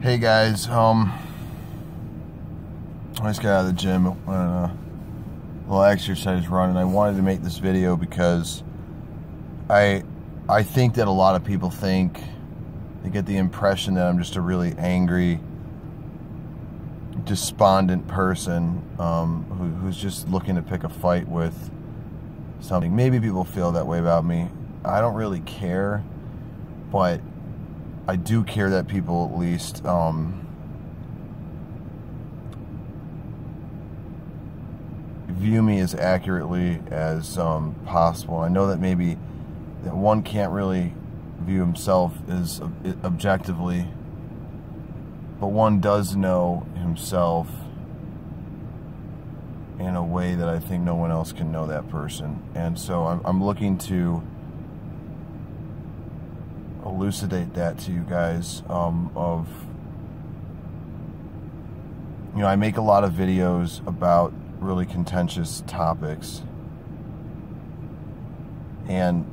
Hey guys, I just got out of the gym, a little exercise run, and I wanted to make this video because I think that a lot of people they get the impression that I'm just a really angry, despondent person who's just looking to pick a fight with something. Maybe people feel that way about me. I don't really care, but I do care that people at least view me as accurately as possible. I know that maybe that one can't really view himself as objectively, but one does know himself in a way that I think no one else can know that person. And so I'm looking to elucidate that to you guys. I make a lot of videos about really contentious topics, and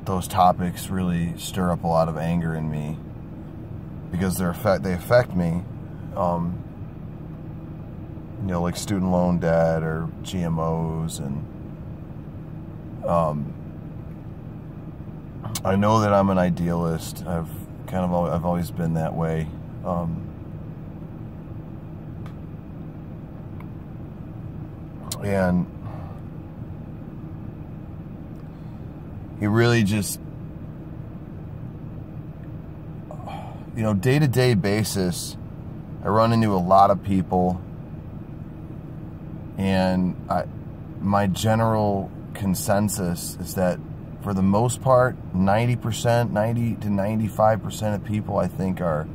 those topics really stir up a lot of anger in me because they affect me. Like student loan debt or GMOs, and I know that I'm an idealist. I've always been that way. And he really just, day-to-day basis, I run into a lot of people, and my general consensus is that for the most part, 90 to 95% of people I think are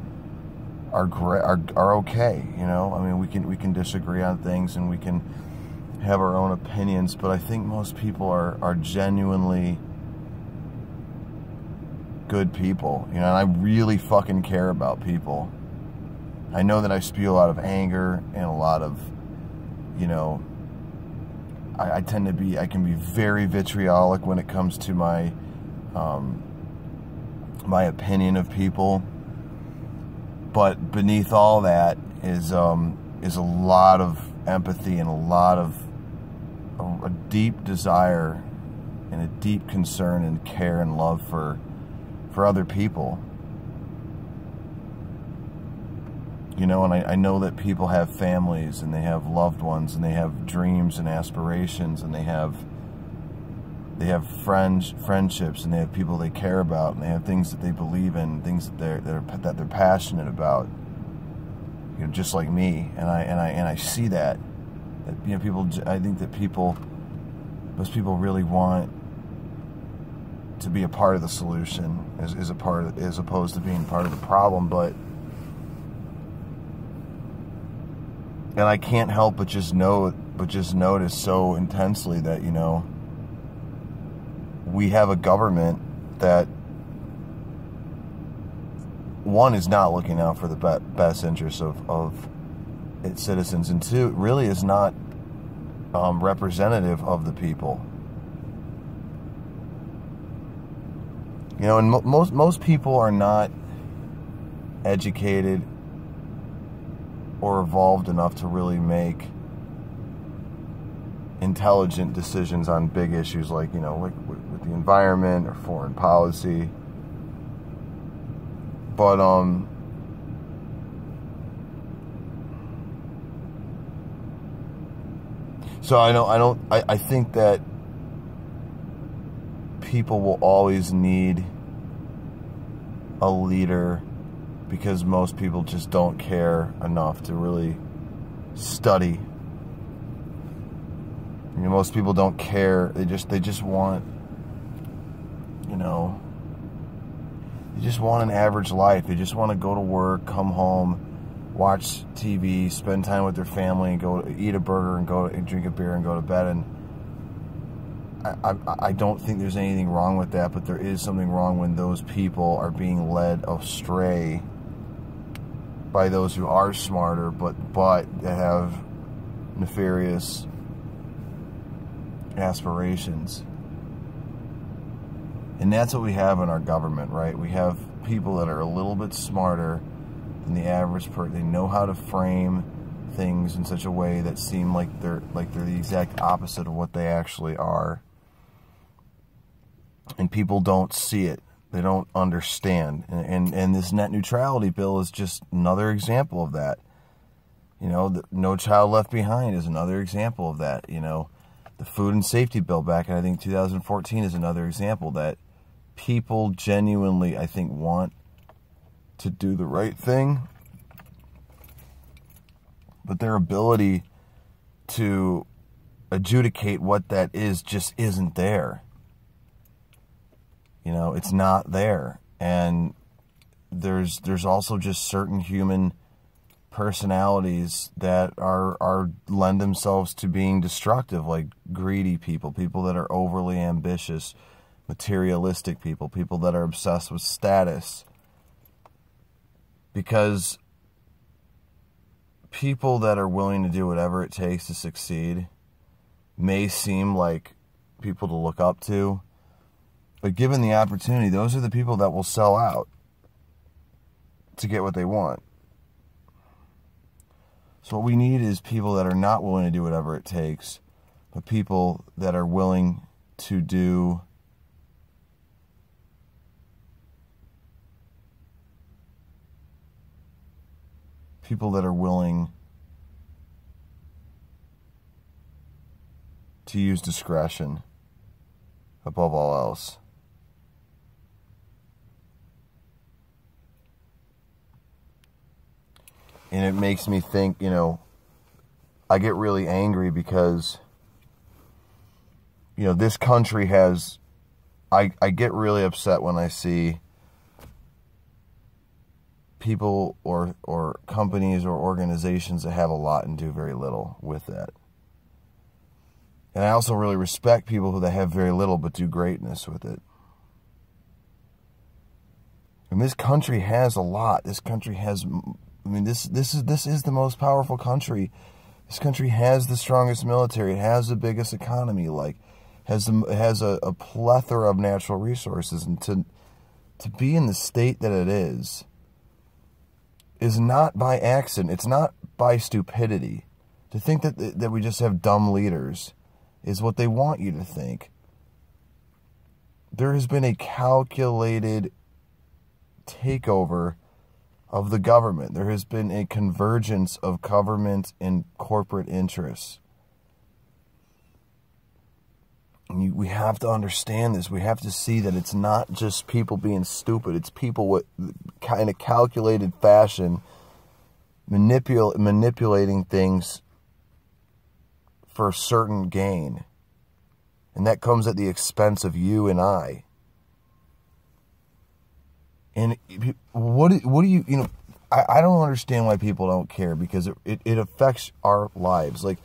okay. I mean, we can disagree on things and we can have our own opinions, but I think most people are genuinely good people. And I really fucking care about people. I know that I spew a lot of anger and a lot of, I can be very vitriolic when it comes to my my opinion of people. But beneath all that is a lot of empathy and a lot of a deep desire and a deep concern and care and love for other people. And I know that people have families and they have loved ones and they have dreams and aspirations and they have friendships and they have people they care about and they have things that they believe in, things that they're passionate about. Just like me, and I see that people. I think that most people really want to be a part of the solution as opposed to being part of the problem. And I can't help but just notice so intensely that we have a government that, one, is not looking out for the best interests of its citizens, and two, really is not representative of the people. And most people are not educated or evolved enough to really make intelligent decisions on big issues like with the environment or foreign policy. But so I think that people will always need a leader because most people just don't care enough to really study. Most people don't care. They just want, they just want an average life. They just want to go to work, come home, watch TV, spend time with their family, and go eat a burger and go and drink a beer and go to bed. And I don't think there's anything wrong with that, but there is something wrong when those people are being led astray by those who are smarter, but that have nefarious aspirations. And that's what we have in our government, right? We have people that are a little bit smarter than the average person. They know how to frame things in such a way that seem like they're the exact opposite of what they actually are. And people don't see it. They don't understand. And this net neutrality bill is just another example of that. You know, the No Child Left Behind is another example of that. You know, the food and safety bill back in, I think, 2014 is another example that people genuinely, I think, want to do the right thing. But their ability to adjudicate what that is just isn't there. You know, it's not there. And there's also just certain human personalities that are lend themselves to being destructive, like greedy people, people that are overly ambitious, materialistic people, people that are obsessed with status. Because people that are willing to do whatever it takes to succeed may seem like people to look up to, but given the opportunity, those are the people that will sell out to get what they want. So what we need is people that are not willing to do whatever it takes, but people that are willing to do people that are willing to use discretion above all else. And it makes me think, you know, I get really angry because, you know, this country has, I get really upset when I see people or companies or organizations that have a lot and do very little with that. And I also really respect people that have very little but do greatness with it. And this country has a lot. This country has, I mean, this is the most powerful country. This country has the strongest military. It has the biggest economy. Like, has a plethora of natural resources, and to be in the state that it is not by accident. It's not by stupidity. To think that we just have dumb leaders is what they want you to think. There has been a calculated takeover of the government. There has been a convergence of government and corporate interests. And we have to understand this. We have to see that it's not just people being stupid. It's people with kind of calculated fashion manipulating things for a certain gain. And that comes at the expense of you and I. And what do you know, I don't understand why people don't care, because it affects our lives. Like,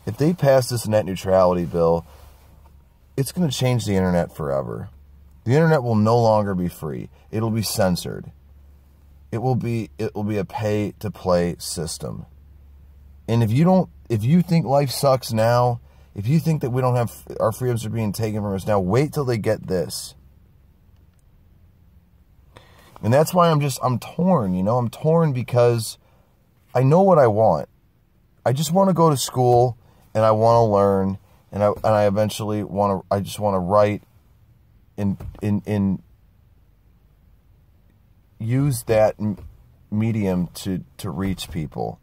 if they pass this net neutrality bill, it's going to change the internet forever. The internet will no longer be free. It'll be censored. It will be a pay-to-play system. And if you think life sucks now, if you think that we don't have, our freedoms are being taken from us now, wait till they get this. And that's why I'm torn, you know. I'm torn because I know what I want. I just want to go to school, and I want to learn, and I eventually I just want to write and use that medium to reach people.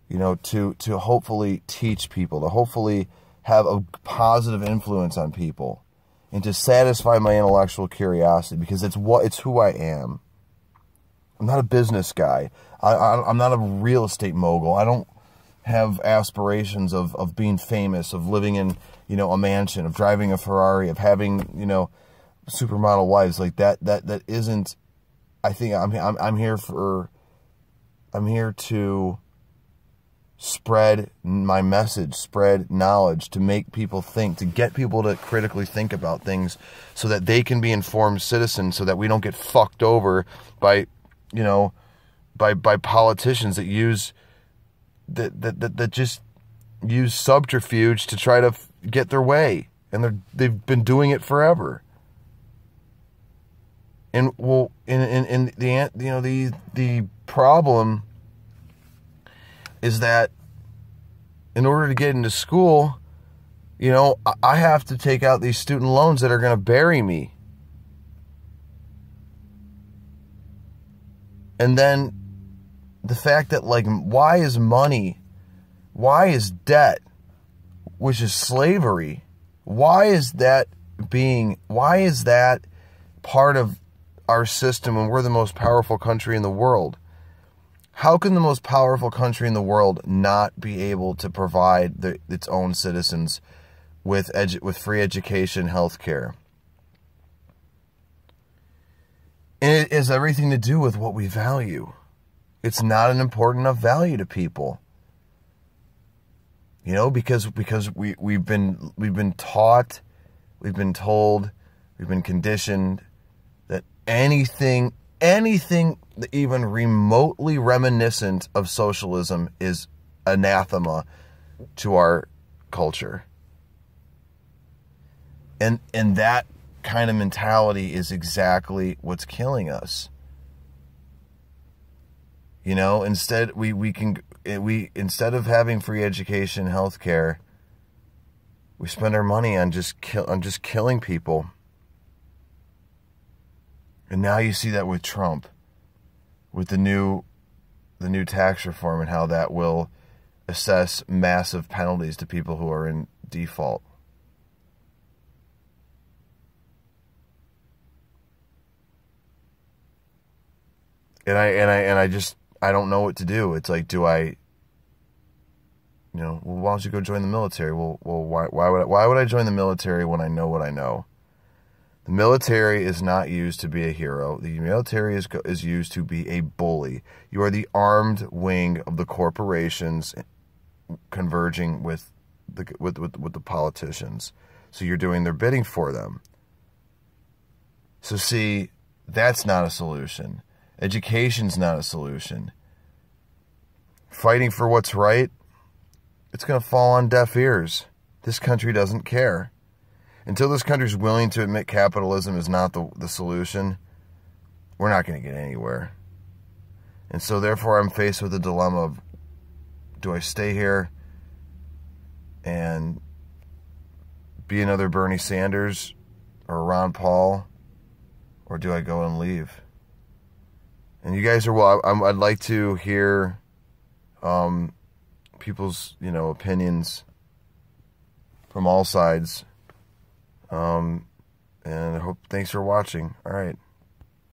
You know, to hopefully teach people, to hopefully have a positive influence on people, and to satisfy my intellectual curiosity, because it's who I am. I'm not a business guy. I'm not a real estate mogul. I don't have aspirations of being famous, of living in, you know, a mansion, of driving a Ferrari, of having, you know, supermodel wives. Like that isn't, I think I'm here to spread my message, spread knowledge, to make people think, to get people to critically think about things so that they can be informed citizens, so that we don't get fucked over by, you know, by politicians that just use subterfuge to try to get their way. And they've been doing it forever. And well, in the the problem is that in order to get into school, I have to take out these student loans that are going to bury me. And then the fact that, like, why is debt, which is slavery, why is that part of our system when we're the most powerful country in the world? How can the most powerful country in the world not be able to provide its own citizens with free education, health care? And it has everything to do with what we value. It's not an important enough value to people. Because we've been taught, we've been told, we've been conditioned that anything even remotely reminiscent of socialism is anathema to our culture. And that kind of mentality is exactly what's killing us. Instead instead of having free education, health care, we spend our money on just killing people. And now you see that with Trump, with the new tax reform, and how that will assess massive penalties to people who are in default. And I don't know what to do. It's like, do I, well, why don't you go join the military? Well, why would I join the military when I know what I know? The military is not used to be a hero. The military is used to be a bully. You are the armed wing of the corporations converging with the politicians. So you're doing their bidding for them. So see, that's not a solution. Education's not a solution. Fighting for what's right, it's going to fall on deaf ears. This country doesn't care. Until this country's willing to admit capitalism is not the solution, we're not going to get anywhere. And so therefore I'm faced with the dilemma of, do I stay here and be another Bernie Sanders or Ron Paul, or do I go and leave? And you guys are, well, I'd like to hear people's, opinions from all sides. And I hope, thanks for watching. All right.